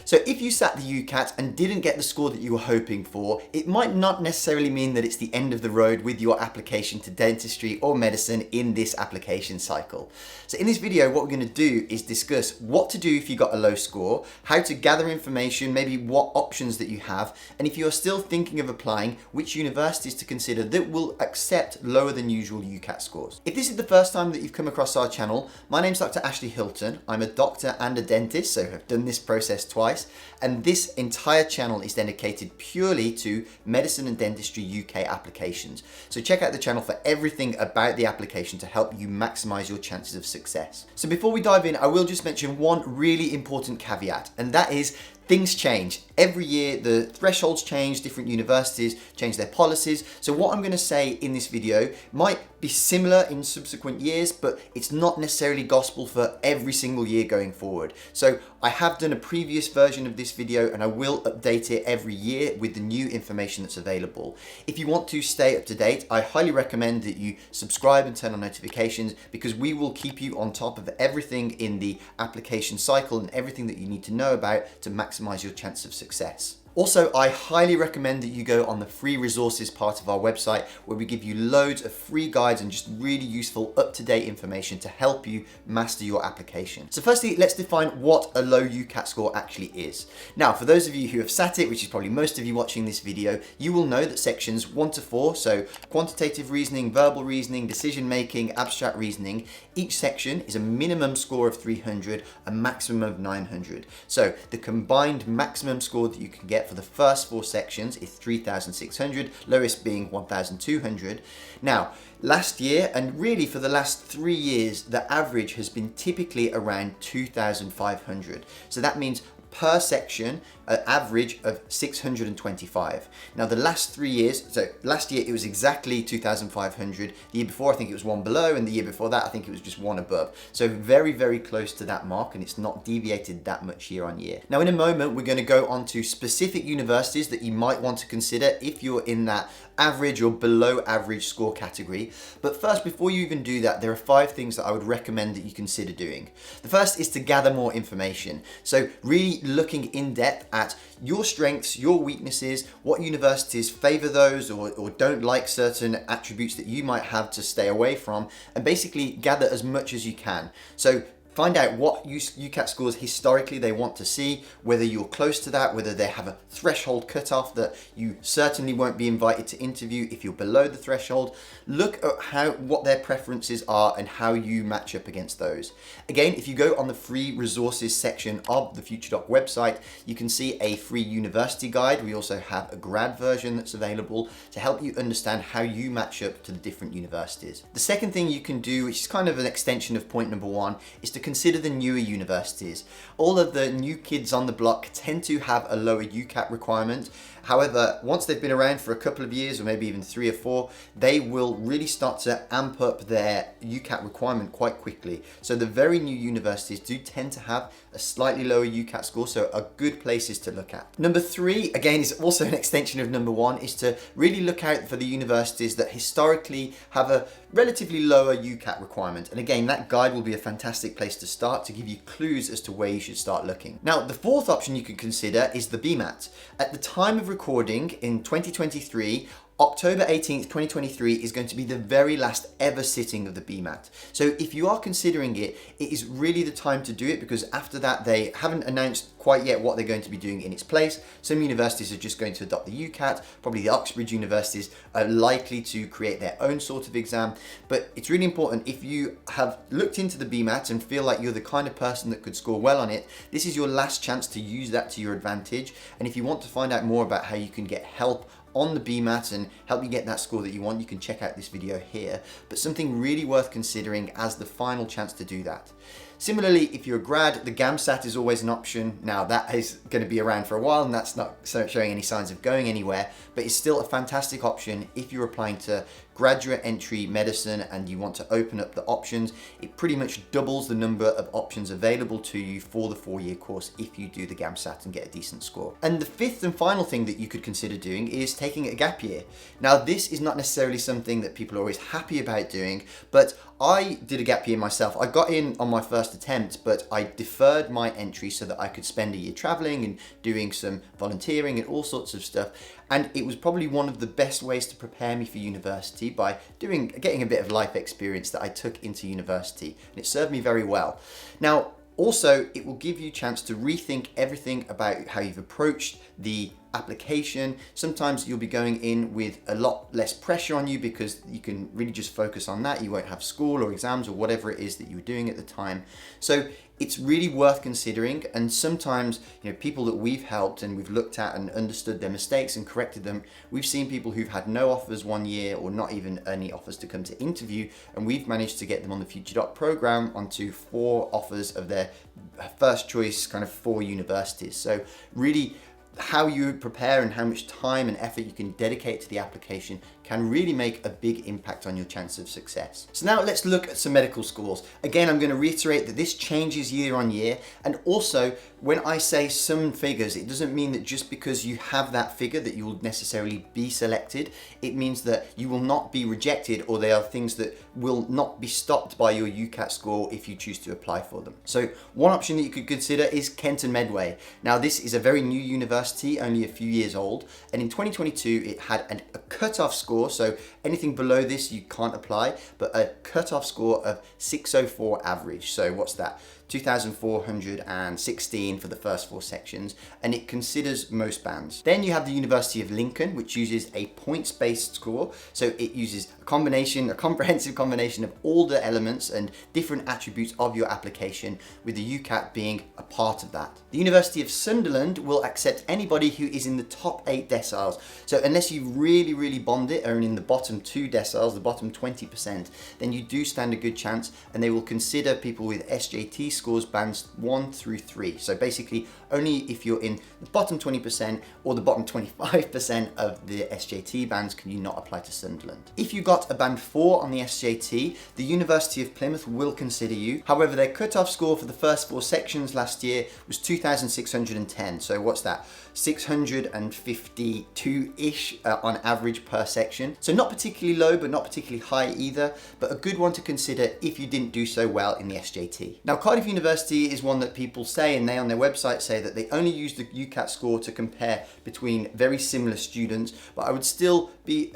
So if you sat the UCAT and didn't get the score that you were hoping for, it might not necessarily mean that it's the end of the road with your application to dentistry or medicine in this application cycle. So in this video, what we're going to do is discuss what to do if you got a low score, how to gather information, maybe what options that you have, and if you're still thinking of applying, which universities to consider that will accept lower than usual UCAT scores. If this is the first time that you've come across our channel, my name's Dr. Ashley Hilton. I'm a doctor and a dentist, so I've done this process twice, and this entire channel is dedicated purely to medicine and dentistry UK applications. So check out the channel for everything about the application to help you maximize your chances of success. So before we dive in, I will just mention one really important caveat, and that is things change. Every year the thresholds change, different universities change their policies. So what I'm going to say in this video might be similar in subsequent years, but it's not necessarily gospel for every single year going forward. So I have done a previous version of this video and I will update it every year with the new information that's available. If you want to stay up to date, I highly recommend that you subscribe and turn on notifications, because we will keep you on top of everything in the application cycle and everything that you need to know about to maximize your chance of success. Also, I highly recommend that you go on the free resources part of our website, where we give you loads of free guides and just really useful up-to-date information to help you master your application. So firstly, let's define what a low UCAT score actually is. Now, for those of you who have sat it, which is probably most of you watching this video, you will know that sections 1 to 4, so quantitative reasoning, verbal reasoning, decision making, abstract reasoning, each section is a minimum score of 300, a maximum of 900. So the combined maximum score that you can get for the first 4 sections is 3,600, lowest being 1,200. Now, last year, and really for the last 3 years, the average has been typically around 2,500. So that means per section, an average of 625. Now the last 3 years, so last year it was exactly 2,500, the year before I think it was one below, and the year before that I think it was just one above. So very, very close to that mark, and it's not deviated that much year on year. Now in a moment, we're going to go on to specific universities that you might want to consider if you're in that average or below average score category. But first, before you even do that, there are 5 things that I would recommend that you consider doing. The first is to gather more information. So really looking in depth at your strengths, your weaknesses, what universities favor those or don't like certain attributes that you might have to stay away from, and basically gather as much as you can. So find out what UCAT scores historically they want to see, whether you're close to that, whether they have a threshold cutoff that you certainly won't be invited to interview if you're below the threshold. Look at what their preferences are and how you match up against those. Again, if you go on the free resources section of the FutureDoc website, you can see a free university guide. We also have a grad version that's available to help you understand how you match up to the different universities. The second thing you can do, which is kind of an extension of point number 1, is to consider the newer universities. All of the new kids on the block tend to have a lower UCAT requirement. However, once they've been around for a couple of years, or maybe even 3 or 4, they will really start to amp up their UCAT requirement quite quickly. So the very new universities do tend to have a slightly lower UCAT score, so are good places to look at. Number 3, again, is also an extension of number 1, is to really look out for the universities that historically have a relatively lower UCAT requirement. And again, that guide will be a fantastic place to start to give you clues as to where you should start looking. Now, the 4th option you can consider is the BMAT. At the time of recording in 2023, October 18th, 2023 is going to be the very last ever sitting of the BMAT. So if you are considering it, it is really the time to do it, because after that they haven't announced quite yet what they're going to be doing in its place. Some universities are just going to adopt the UCAT. Probably the Oxbridge universities are likely to create their own sort of exam. But it's really important, if you have looked into the BMAT and feel like you're the kind of person that could score well on it, this is your last chance to use that to your advantage. And if you want to find out more about how you can get help on the BMAT and help you get that score that you want, you can check out this video here. But something really worth considering as the final chance to do that. Similarly, if you're a grad, the GAMSAT is always an option. Now that is going to be around for a while and that's not showing any signs of going anywhere, but it's still a fantastic option if you're applying to graduate entry medicine and you want to open up the options, it pretty much doubles the number of options available to you for the 4-year course if you do the GAMSAT and get a decent score. And the fifth and final thing that you could consider doing is taking a gap year. Now, this is not necessarily something that people are always happy about doing, but I did a gap year myself. I got in on my first attempt, but I deferred my entry so that I could spend a year traveling and doing some volunteering and all sorts of stuff. And it was probably one of the best ways to prepare me for university by getting a bit of life experience that I took into university. And it served me very well. Now, also, it will give you a chance to rethink everything about how you've approached the application. Sometimes you'll be going in with a lot less pressure on you because you can really just focus on that. You won't have school or exams or whatever it is that you were doing at the time. So it's really worth considering. And sometimes, people that we've helped and we've looked at and understood their mistakes and corrected them, we've seen people who've had no offers 1 year or not even any offers to come to interview, and we've managed to get them on the FutureDoc program onto 4 offers of their first choice kind of 4 universities. So really, how you prepare and how much time and effort you can dedicate to the application can really make a big impact on your chance of success. So now let's look at some medical schools. Again, I'm going to reiterate that this changes year on year. And also, when I say some figures, it doesn't mean that just because you have that figure that you will necessarily be selected. It means that you will not be rejected, or there are things that will not be stopped by your UCAT score if you choose to apply for them. So one option that you could consider is Kenton Medway. Now, this is a very new university, only a few years old. And in 2022, it had a cutoff score. So anything below this, you can't apply, but a cutoff score of 604 average. So what's that? 2,416 for the first 4 sections, and it considers most bands. Then you have the University of Lincoln, which uses a points-based score. So it uses a comprehensive combination of all the elements and different attributes of your application, with the UCAT being a part of that. The University of Sunderland will accept anybody who is in the top 8 deciles. So unless you really, really bombed it, or in the bottom 2 deciles, the bottom 20%, then you do stand a good chance, and they will consider people with SJT scores bands 1 through 3. So basically, only if you're in the bottom 20% or the bottom 25% of the SJT bands can you not apply to Sunderland. If you got a band 4 on the SJT, the University of Plymouth will consider you. However, their cutoff score for the first 4 sections last year was 2,610. So what's that? 652-ish on average per section. So not particularly low, but not particularly high either, but a good one to consider if you didn't do so well in the SJT. Now, Cardiff University is one that people say, and they on their website say that they only use the UCAT score to compare between very similar students, but I would still be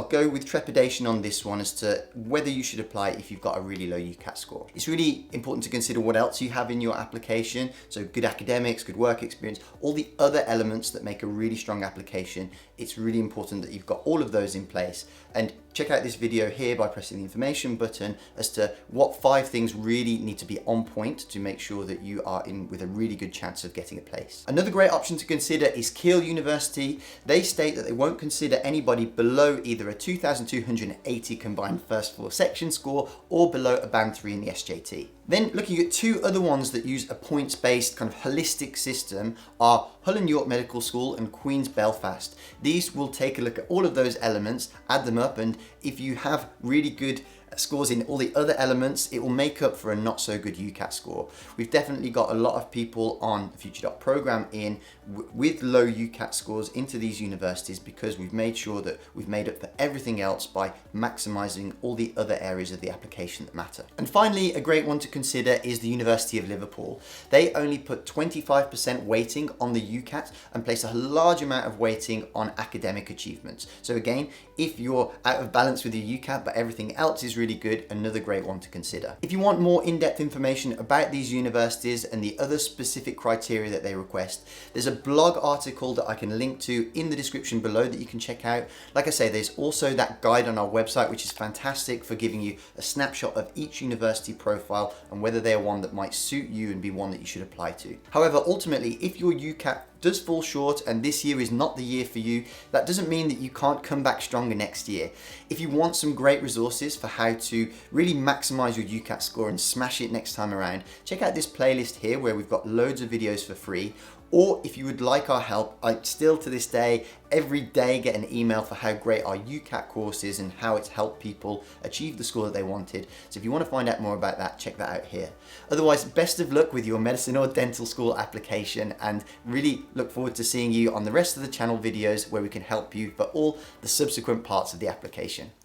go with trepidation on this one as to whether you should apply if you've got a really low UCAT score. It's really important to consider what else you have in your application. So good academics, good work experience, all the other elements that make a really strong application. It's really important that you've got all of those in place. And check out this video here by pressing the information button as to what 5 things really need to be on point to make sure that you are in with a really good chance of getting a place. Another great option to consider is Keele University. They state that they won't consider anybody below either a 2,280 combined first 4 section score or below a band 3 in the SJT. Then looking at 2 other ones that use a points-based kind of holistic system are Hull and York Medical School and Queen's Belfast. These will take a look at all of those elements, add them up, and if you have really good scores in all the other elements, it will make up for a not so good UCAT score. We've definitely got a lot of people on the FutureDoc program with low UCAT scores into these universities because we've made sure that we've made up for everything else by maximizing all the other areas of the application that matter. And finally, a great one to consider is the University of Liverpool. They only put 25% weighting on the UCAT and place a large amount of weighting on academic achievements. So again, if you're out of balance with your UCAT but everything else is really good, another great one to consider. If you want more in-depth information about these universities and the other specific criteria that they request, there's a blog article that I can link to in the description below that you can check out. Like I say, there's also that guide on our website, which is fantastic for giving you a snapshot of each university profile and whether they're one that might suit you and be one that you should apply to. However, ultimately, if your UCAT does fall short and this year is not the year for you, that doesn't mean that you can't come back stronger next year. If you want some great resources for how to really maximize your UCAT score and smash it next time around, check out this playlist here where we've got loads of videos for free. Or if you would like our help, I still to this day, every day get an email for how great our UCAT course is and how it's helped people achieve the score that they wanted. So if you want to find out more about that, check that out here. Otherwise, best of luck with your medicine or dental school application, and really look forward to seeing you on the rest of the channel videos where we can help you for all the subsequent parts of the application.